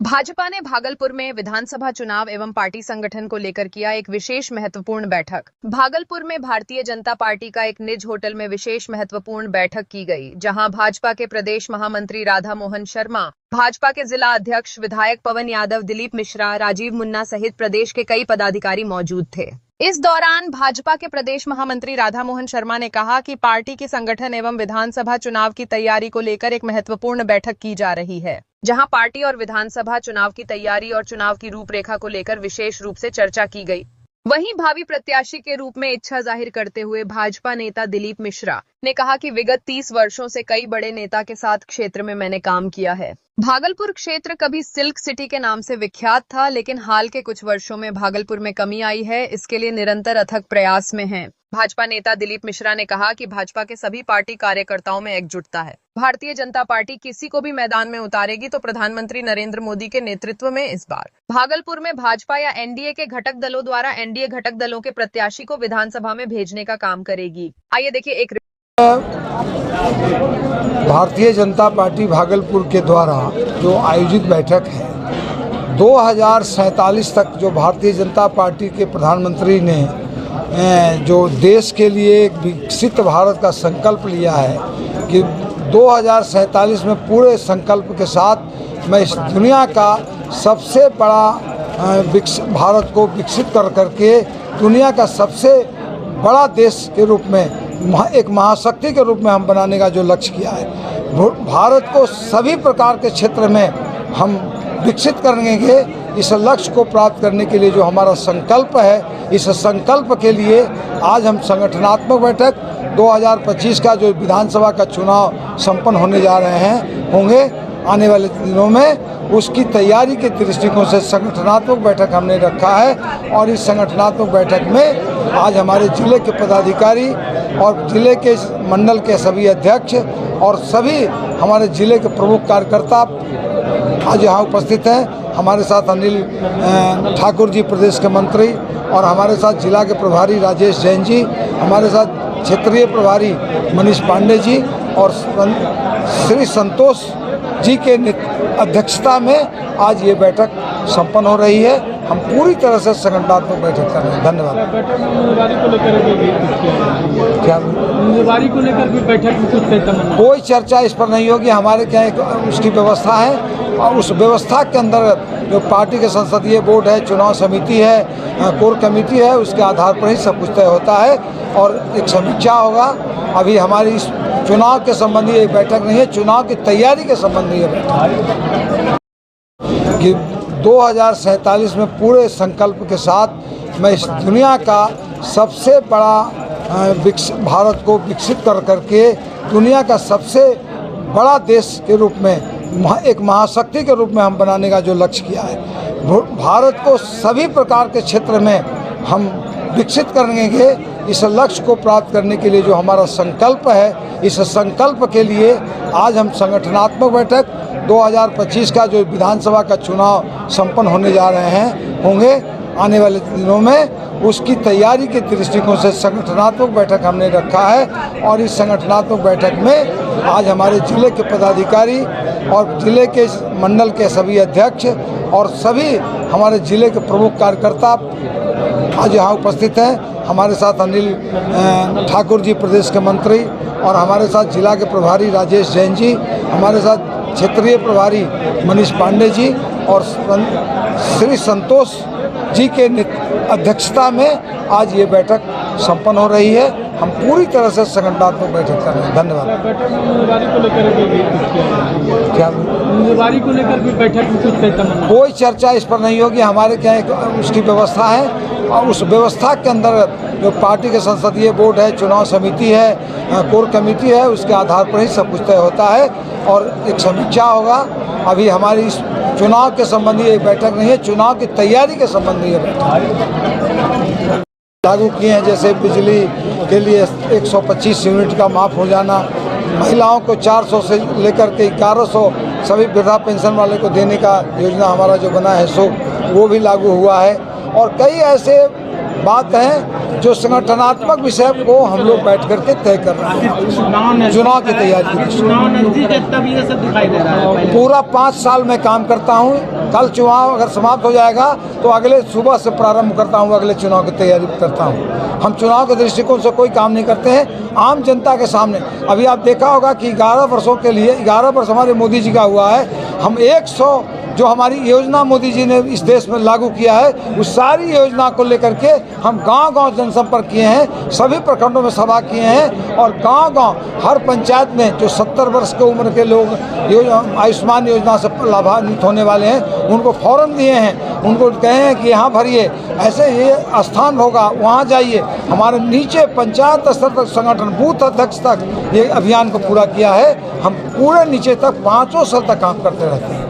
भाजपा ने भागलपुर में विधानसभा चुनाव एवं पार्टी संगठन को लेकर किया एक विशेष महत्वपूर्ण बैठक। भागलपुर में भारतीय जनता पार्टी का एक निज होटल में विशेष महत्वपूर्ण बैठक की गई, जहां भाजपा के प्रदेश महामंत्री राधा मोहन शर्मा, भाजपा के जिला अध्यक्ष विधायक पवन यादव, दिलीप मिश्रा, राजीव मुन्ना सहित प्रदेश के कई पदाधिकारी मौजूद थे। इस दौरान भाजपा के प्रदेश महामंत्री राधा मोहन शर्मा ने कहा कि पार्टी की संगठन एवं विधानसभा चुनाव की तैयारी को लेकर एक महत्वपूर्ण बैठक की जा रही है, जहां पार्टी और विधानसभा चुनाव की तैयारी और चुनाव की रूपरेखा को लेकर विशेष रूप से चर्चा की गई। वहीं भावी प्रत्याशी के रूप में इच्छा जाहिर करते हुए भाजपा नेता दिलीप मिश्रा ने कहा कि विगत 30 वर्षों से कई बड़े नेता के साथ क्षेत्र में मैंने काम किया है। भागलपुर क्षेत्र कभी सिल्क सिटी के नाम से विख्यात था, लेकिन हाल के कुछ वर्षों में भागलपुर में कमी आई है। इसके लिए निरंतर अथक प्रयास में हैं। भाजपा नेता दिलीप मिश्रा ने कहा कि भाजपा के सभी पार्टी कार्यकर्ताओं में एकजुटता है। भारतीय जनता पार्टी किसी को भी मैदान में उतारेगी तो प्रधानमंत्री नरेंद्र मोदी के नेतृत्व में इस बार भागलपुर में भाजपा या एनडीए के घटक दलों द्वारा एनडीए घटक दलों के प्रत्याशी को विधानसभा में भेजने का काम करेगी। आइए देखिए एक भारतीय जनता पार्टी भागलपुर के द्वारा जो आयोजित बैठक है 2047 तक जो भारतीय जनता पार्टी के प्रधानमंत्री ने जो देश के लिए एक विकसित भारत का संकल्प लिया है कि 2047 में पूरे संकल्प के साथ मैं इस दुनिया का सबसे बड़ा भारत को विकसित कर करके दुनिया का सबसे बड़ा देश के रूप में एक महाशक्ति के रूप में हम बनाने का जो लक्ष्य किया है। भारत को सभी प्रकार के क्षेत्र में हम विकसित करेंगे। इस लक्ष्य को प्राप्त करने के लिए जो हमारा संकल्प है, इस संकल्प के लिए आज हम संगठनात्मक बैठक 2025 का जो विधानसभा का चुनाव संपन्न होने जा रहे होंगे आने वाले दिनों में, उसकी तैयारी के दृष्टिकोण से संगठनात्मक बैठक हमने रखा है। और इस संगठनात्मक बैठक में आज हमारे जिले के पदाधिकारी और जिले के मंडल के सभी अध्यक्ष और सभी हमारे जिले के प्रमुख कार्यकर्ता आज यहाँ उपस्थित हैं। हमारे साथ अनिल ठाकुर जी प्रदेश के मंत्री और हमारे साथ जिला के प्रभारी राजेश जैन जी, हमारे साथ क्षेत्रीय प्रभारी मनीष पांडे जी और श्री संतोष जी के अध्यक्षता में आज ये बैठक संपन्न हो रही है। हम पूरी तरह से संगठनात्मक बैठक कर रहे हैं। धन्यवाद। बैठक में उम्मीदवारी को लेकर क्या उम्मीदवारी को लेकर भी बैठक में कुछ कहता कोई चर्चा इस पर नहीं होगी। हमारे क्या एक उसकी व्यवस्था है और उस व्यवस्था के अंदर जो पार्टी के संसदीय बोर्ड है, चुनाव समिति है, कोर कमेटी है, उसके आधार पर ही सब कुछ तय होता है और एक समीक्षा होगा। अभी हमारी इस चुनाव के संबंधी एक बैठक नहीं है, चुनाव की तैयारी के संबंधी ये बैठक कि 2047 में पूरे संकल्प के साथ मैं इस दुनिया का सबसे बड़ा भारत को विकसित कर करके दुनिया का सबसे बड़ा देश के रूप में एक महाशक्ति के रूप में हम बनाने का जो लक्ष्य किया है। भारत को सभी प्रकार के क्षेत्र में हम विकसित करेंगे। इस लक्ष्य को प्राप्त करने के लिए जो हमारा संकल्प है, इस संकल्प के लिए आज हम संगठनात्मक बैठक 2025 का जो विधानसभा का चुनाव संपन्न होने जा रहे होंगे आने वाले दिनों में, उसकी तैयारी के दृष्टिकोण से संगठनात्मक बैठक हमने रखा है। और इस संगठनात्मक बैठक में आज हमारे जिले के पदाधिकारी और जिले के मंडल के सभी अध्यक्ष और सभी हमारे जिले के प्रमुख कार्यकर्ता आज यहाँ उपस्थित हैं। हमारे साथ अनिल ठाकुर जी प्रदेश के मंत्री और हमारे साथ जिला के प्रभारी राजेश जैन जी, हमारे साथ क्षेत्रीय प्रभारी मनीष पांडे जी और श्री संतोष जी के अध्यक्षता में आज ये बैठक संपन्न हो रही है। हम पूरी तरह से संगठनात्मक बैठक कर रहे हैं। धन्यवाद। बैठक में उम्मीदवारी को लेकर क्या उम्मीदवारी को लेकर भी बैठक में कुछ कहता कोई चर्चा इस पर नहीं होगी। हमारे क्या एक उसकी व्यवस्था है और उस व्यवस्था के अंदर जो पार्टी के संसदीय बोर्ड है, चुनाव समिति है, कोर कमेटी है, उसके आधार पर ही सब कुछ तय होता है और एक समीक्षा होगा। अभी हमारी इस चुनाव के संबंधी एक बैठक नहीं है, चुनाव की तैयारी के संबंधी ये बैठक लागू किए हैं। जैसे बिजली के लिए 125 यूनिट का माफ़ हो जाना, महिलाओं को 400 से लेकर के 1100 सभी वृद्धा पेंशन वाले को देने का योजना हमारा जो बना है सो वो भी लागू हुआ है। और कई ऐसे बात है जो संगठनात्मक विषय को हम लोग बैठ करके तय कर रहे हैं। चुनाव की तैयारी की चुनाव नजदीक है तब ये सब दिखाई दे रहा है। पहले पूरा 5 साल मैं काम करता हूँ। कल चुनाव अगर समाप्त हो जाएगा तो अगले सुबह से प्रारंभ करता हूँ, अगले चुनाव की तैयारी करता हूँ। हम चुनाव के दृष्टिकोण से कोई काम नहीं करते हैं। आम जनता के सामने अभी आप देखा होगा कि 11 वर्षों के लिए 11 वर्ष हमारे मोदी जी का हुआ है। हम 100 जो हमारी योजना मोदी जी ने इस देश में लागू किया है उस सारी योजना को लेकर के हम गांव-गांव जनसंपर्क किए हैं, सभी प्रखंडों में सभा किए हैं और गांव-गांव हर पंचायत में जो 70 वर्ष की उम्र के लोग आयुष्मान योजना से लाभान्वित होने वाले हैं उनको फॉर्म दिए हैं, उनको कहे हैं कि यहाँ भरिए, ऐसे ये स्थान होगा वहाँ जाइए। हमारे नीचे पंचायत स्तर तक संगठन बूथ अध्यक्ष तक ये अभियान को पूरा किया है। हम पूरे नीचे तक 5 साल तक काम करते रहते हैं।